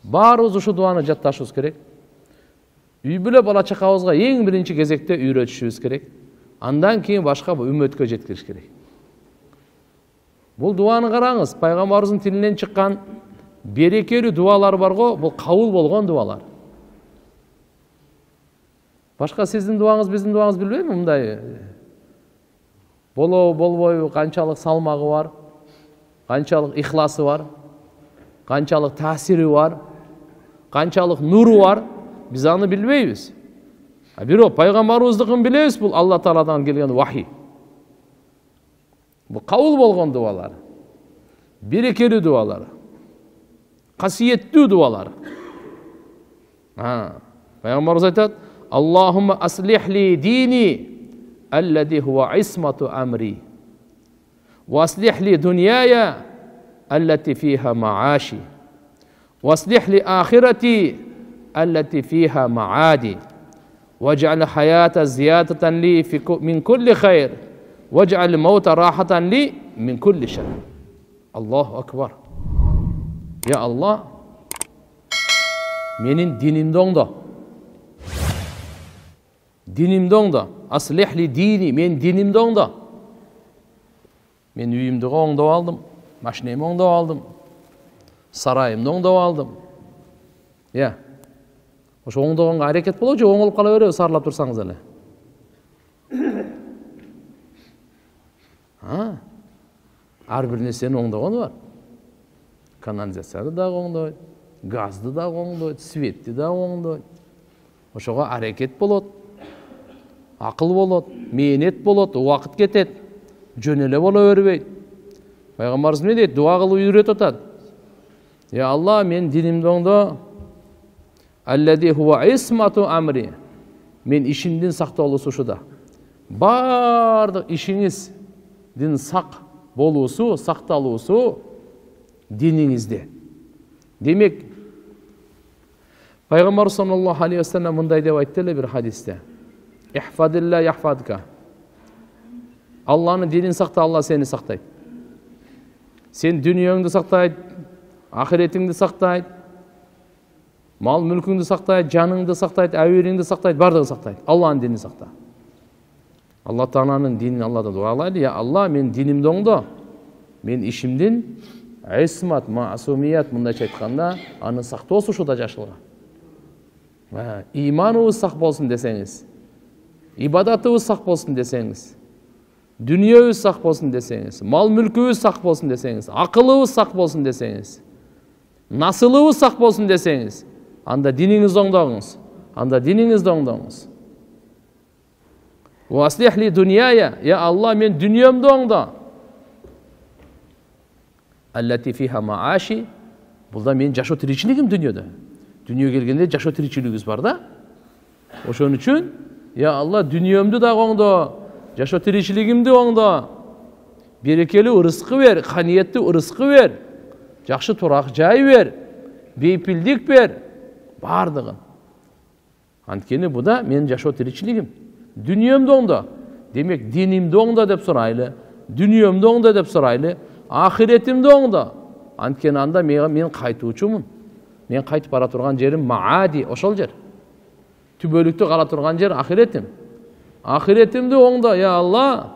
Баарыбыз ушу дуаны жатташыбыз керек. Үй бүлө бала чакабызга эң биринчи кезекте үйрөтүшүбүз керек. Андан кийин башка үммөткө жеткириш керек. Бул дуаны караңыз, пайгамбарыбыздын тилинен чыккан берекелүү дуалар бар го, бул кабыл болгон дуалар. Башка сиздин дуаңыз, биздин дуаңыз билбейм, мындай болобу, болбойбу, канчалык салмагы бар, канчалык ихласы бар, канчалык таасири бар, канчалык нуру бар, биз аны билбейбиз. Бирок пайгамбарыбыздыкын билебиз, бул Алла Тааладан келген вахий. Бул кабыл болгон дуалар, берекелүү дуалар, касиеттүү дуалар. Пайгамбарыбыз айтат: Аллахумма аслих ли дини аллади хуа исмату амри ва аслих ли дуньяя аллати фиха мааши ва аслих ли ахирати аллати фиха маади вадж'ал хаята зиядатан ли мин кулли хайр вадж'ал маута рахатан ли мин кулли шар. Аллаху акбар. Я Аллах, менин динимди оңдо. Динимди оңдо. Аслих ли дини, мен динимди оңдо. Мен үйүмдү оңдоп алдым, машинемди оңдоп алдым, сарайымды оңдоп алдым. Я. Ошо оңдогонго аракет болобу же оңолуп кала береби сарылап турсаңыз эле? Ар бир нерсени оңдогону бар. Канализацияны да оңдойт, газды да оңдойт, светти да оңдойт. Ошого аракет болот, акыл болот, мээнет болот, убакыт кетет, жөн эле боло бербейт. Пайгамбарыбыз эмне дейт? Дуа кылып үйрөтүп атат. Я Алла, мен динимди оңдо. Аллади хуа исмату амри. Мен ишимдин сакталуусу ушуда. Бардык ишиңиздин сак болуусу, сакталуусу диниңизде. Демек, Пайгамбар саллаллаху алейхи ва саллям мындай деп айтты эле бир хадисте. Ихфадилла яхфадка. Алланын динин сакта, Алла сени сактайт. Сен дүнүйөңдү сактайт, ахиретиңди сактайт, мал мүлкүңдү сактайт, жаныңды сактайт, абийириңди сактайт, бардыгын сактайт. Алланын динин сакта. Алла Тааланын динин Алладан дуалайлы. Я Алла, мен динимди оңдо. Мен ишимдин исмат, маасумият мындайча айтканда, анын сактоосу ушуда жашылган. Иманыбыз сак болсун десеңиз, ибадатыбыз сак болсун десеңиз, дүниебиз сак болсун десеңиз, мал мүлкүбүз сак болсун десеңиз, акылыбыз сак болсун десеңиз, насылыбыз сак болсун десеңиз, анда диниңизди оңдоңуз. Анда диниңизди оңдоңуз. Ва аслих ли дуньяя, я Алла, мен дүниемди оңдо. Аллати фиха мааши, бул да мен жашоо тиричилигим дүнүйөдө. Дүнүйө келгенде жашоо тиричилигибиз бар да. Ошон үчүн, я Алла, дүнүйөмдү да оңдо, жашоо тиричилигимди оңдо. Берекелүү ырыскы бер, канияттуу ырыскы бер, жакшы турак жай бер, бейпилдик бер, бардыгын. Анткени бу да менин жашоо тиричилигим. Дүнүйөмдү оңдо. Демек, динимди оңдо деп сурайлы, дүнүйөмдү оңдо деп сурайлы, ахиретимди оңдо. Анткени анда мен кайтуучумун. Мен кайтып бара турган жерим маади, ошол жер. Түбөлүктү кала турган жер ахиретим. Ахиретимди оңдо, я Алла.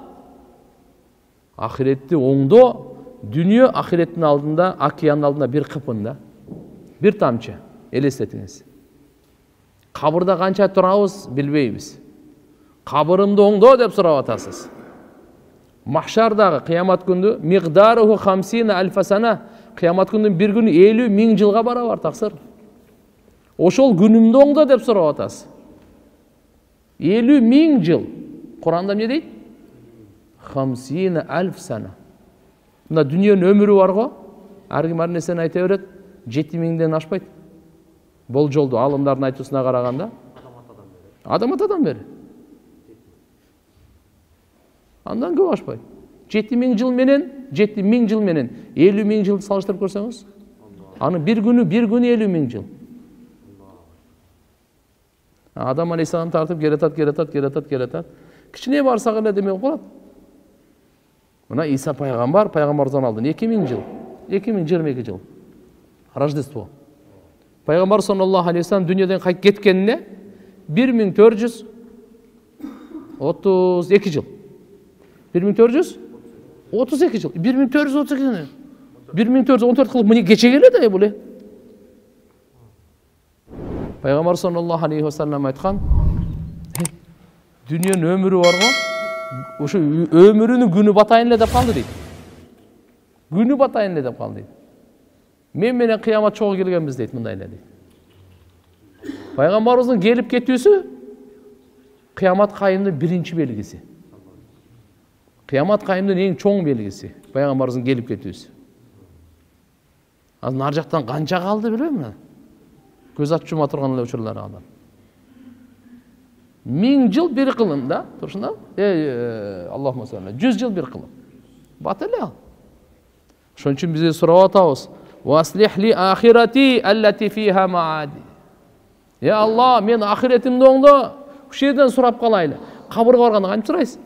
Ахиретти оңдо. Дүнүйө ахиреттин алдында, океандын алдында бир кыпын да. Бир тамчы, элестетиңиз. Кабырда канча турабыз билбейбиз. Кабырымды оңдо деп сурап атасыз. Махшардагы кыямат күндү мигдаруху 50 альфа сана, кыямат күндүн бир күнү 50.000 жылга барабар таксыр. Ошол күнүмдү оңдо деп сурап атасыз. 50.000 жыл. Куранда эмне дейт? 50 альф сана. Мына дүнүйөнүн өмүрү бар го, ар ким ар нерсени айта берет, 7000ден ашпайт. Болжолду алымдардын айтуусуна караганда, адам атадан бери. Андан көп ашпайт. 7000 жыл менен, 7000 жыл менен 50.000 жылды салыштырып көрсөңүз, анын бир күнү 50.000 жыл. Адам алейхиссалам тартып келатат. Кичине барсак эле демек болот. Мына Иса пайгамбардан алдын 2000 жыл, 2022 жыл. Рождество. Пайгамбар саллаллаху алейхи вассалам дүниядан кайтып кеткенине 1432 жыл. 1432 жыл. 1432 1414 кылып міне кече келеді бұл. Пайгамбар саллаллаху алейхи вассалам айткан, дүниенің өмірі бар ғой, ошо өмірінің күні батайын эле деп калды дейт. Күні батайын эле деп калды дейт. Мен менен кыямат чогуу келгенбиз дейт, мындай эле дейт. Пайгамбарыбыздын келип кетүүсү кыямат кайымдын биринчи белгиси. Кыямат кайымдын эң чоң белгиси пайгамбарыбыздын келип кетүүсү. Азыр нар жактан канча калды билбейм. Көз ачып жума турган эле учурлар калды. 1000 жыл бир кылым да, турушунда? Аллахумма салли. 100 жыл бир кылым. Бат эле ал. Ошон үчүн бизге сурап атабыз. Васлих ли ахирати аллати фиха маади. Я Алла, мен ахиретимди оңдо. Ушул жерден сурап калайлы. Кабырга барганда кантип сурайсыз?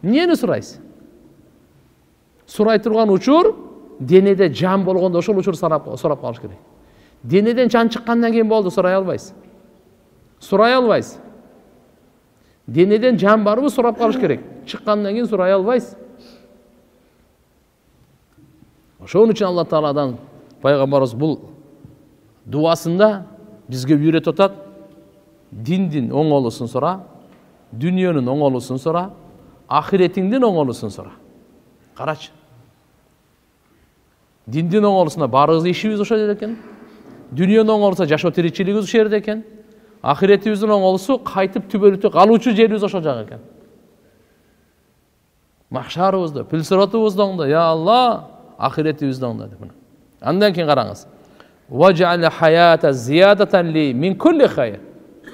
Эмнени сурайсыз? Сурай турган учур денеде жан болгондо ошол учур сурап калыш керек. Денеден жан чыккандан кийин болду, сурай албайсыз. Сурай албайсыз. Денеден жан барбы сурап калыш керек. Чыккандан кийин сурай албайсыз. Ошон үчүн Алла Тааладан пайгамбарыбыз бул дуасында бизге үйрөтүп атат. Диндин оңолусун сура, дүниөнүн оңолусун сура, ахиретиңдин оңолусун сура. Карачы. Диндин оңолусуна барыбыз ишибиз ошол жерде экен. Дүниөнүн оңолусуна жашоо тиричилигибиз ошол жерде экен. Ахиретибиздин оңолусу кайтып түбөлүтү калуучу жерибиз ошол жак экен. Махшарыбызды, пилсиратыбызды оңдо, я Алла, ахиретибизди оңдо деп. Андан кийин караңыз. Ваджал хаята зиядатан ли мин кулли хайр.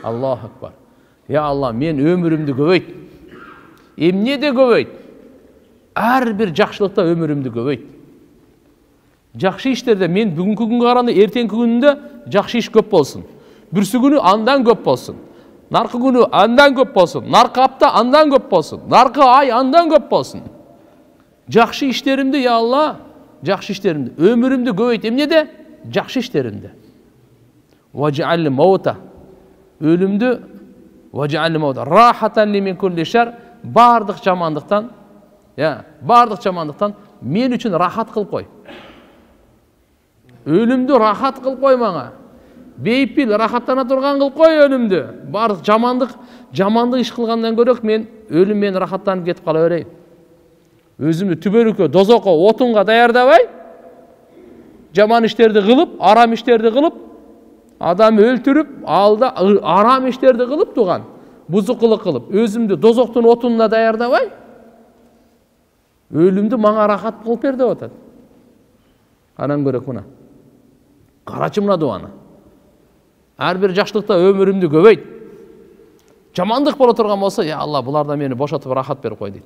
Аллаху акбар. Я Алла, мен өмүрүмдү көбөйт. Эмнеде көбөйт? Ар бир жакшылыкта өмүрүмдү көбөйт. Жакшы иштерде мен бүгүнкү күнгө караганда эртеңки күнүндө жакшы иш көп болсун. Бүрсү күнү андан көп болсун. Наркы күнү андан көп болсун. Наркы апта андан көп болсун. Наркы ай андан көп болсун. Жакшы иштеримди, я Алла, жакшы иштеримди. Өмүрүмдү көбөйт. Эмнеде? Жакшы иштеримди. Ваджал маута. Өлүмдү ваджал маута. Рахатан ли мин кулли шар. Бардык жамандыктан, бардык жамандыктан мен үчүн рахат кылып кой. Өлүмдү рахат кылып кой мага. Бейпил рахаттана турган кылып кой өлүмдү. Бардык жамандык иш кылгандан көрөк мен өлүм менен рахаттанып кетип кала берейин. Өзүмдү түбөлүккө, дозокко, отунга даярдабай, жаман иштерди кылып, арам иштерди кылып, адам өлтүрүп, алда арам иштерди кылып туган, бузукулук кылып, өзүмдү дозоктун отунуна даярдабай, өлүмдү мага рахат кылып бер деп атат. Анан көрөк мына. Карачы мына дуаны. Ар бир жакшылыкта өмүрүмдү көбөйт. Жамандык боло турган болсо, я Алла, булардан мени бошотуп рахат берип кой дейт.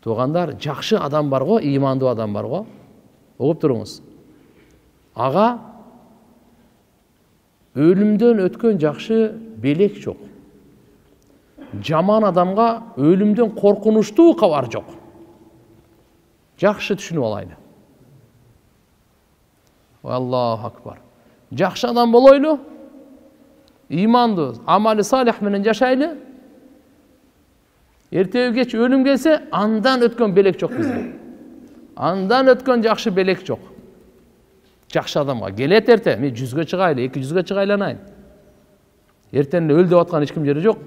Тугандар, жакшы адам бар го, ыймандуу адам бар го. Угуп туруңуз. Ага өлүмдөн өткөн жакшы белек жок. Жаман адамга өлүмдөн коркунучтуу кабар жок. Жакшы түшүнүп алайлы. Аллаху акбар. Жакшы адам болойлу, ыймандуу, амали салих менен жашайлы. Эртеби кеч өлүм келсе, андан өткөн белек жок бизге. Андан өткөн жакшы белек жок. Жакшы адамга келет эрте, мен 100гө чыгайлы, 200гө чыгайланайын. Эртең өл деп аткан эч ким жери жок.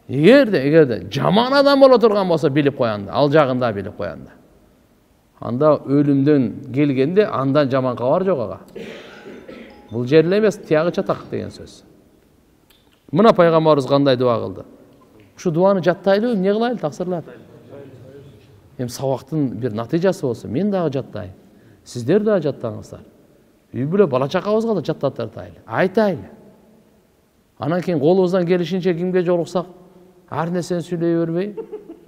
Эгерде жаман адам боло турган болсо билип коянда, ал жагында билип коянда. Анда өлүмдөн келгенде андан жаман кабар жок ага. Бул жерле эмес, тиягы чатак деген сөз. Мына пайгамбарыбыз кандай дуа кылды. Ушу дуаны жаттайлы, эмне кылайлы таксырлар? Сабактын бир натыйжасы болсун, мен дагы жаттайын. Сиздер дагы жаттаңыздар. Үй бүлө бала чакабызга да жаттатайлы, айтайлы. Анан кийин колубуздан келишинче кимге жолуксак, ар нерсени сүйлөй бербей,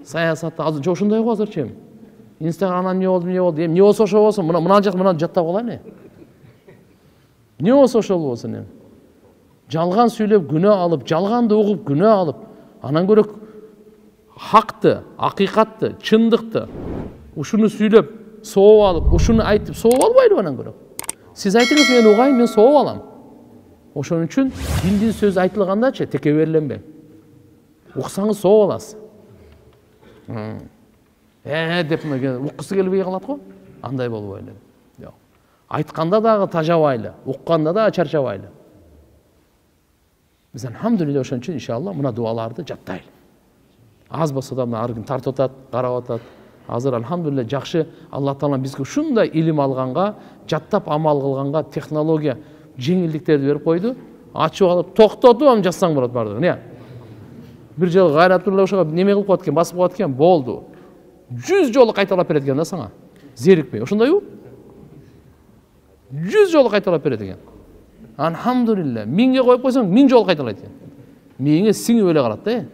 саясатта азыр ошондой го азырчы. Инстаграмдан эмне болду, эмне болсо ошо болсун, мына жаттап алайлы. Эмне болсо ошол болсун. Жалган сүйлөп күнөө алып, жалганды угуп күнөө алып, анан көрөк хакты, акыйкатты, чындыкты ушуну сүйлөп сооп алып ушуну айтып сооп албайлыбы анан көрө? Сиз айтыңыз, мен угайын, мен сооп алам. Ошон үчүн диндин сөзү айтылгандачы текеберленбең. Уксаңыз сооп аласыз. Деп уккысы келбей калат го. Андай болбойлу. Жок. Айтканда дагы тажабайлы, укканда да чарчабайлы. Биз алхамдулилля ошон үчүн иншалла мына дуаларды жаттайлы. Аз болсо да ар ким тартып атат, карап атат. Азыр алхамдулилля жакшы Алла Таала бизге ушундай илим алганга, жаттап амал кылганга технология жеңилдиктерди берип койду. Ачып алып токтотуп ам жазсаң болот бардыгын, я. Бир жолу Гайратулла ошого неме кылып коет экен, басып коет экен, болду. 100 жолу кайталап берет экен да сага. Зерикпей. Ошондойбу? 100 жолу кайталап берет экен. Алхамдулилля. 1000ге коюп койсоң 1000 жолу кайталайт экен. Миңе сиңип эле калат да.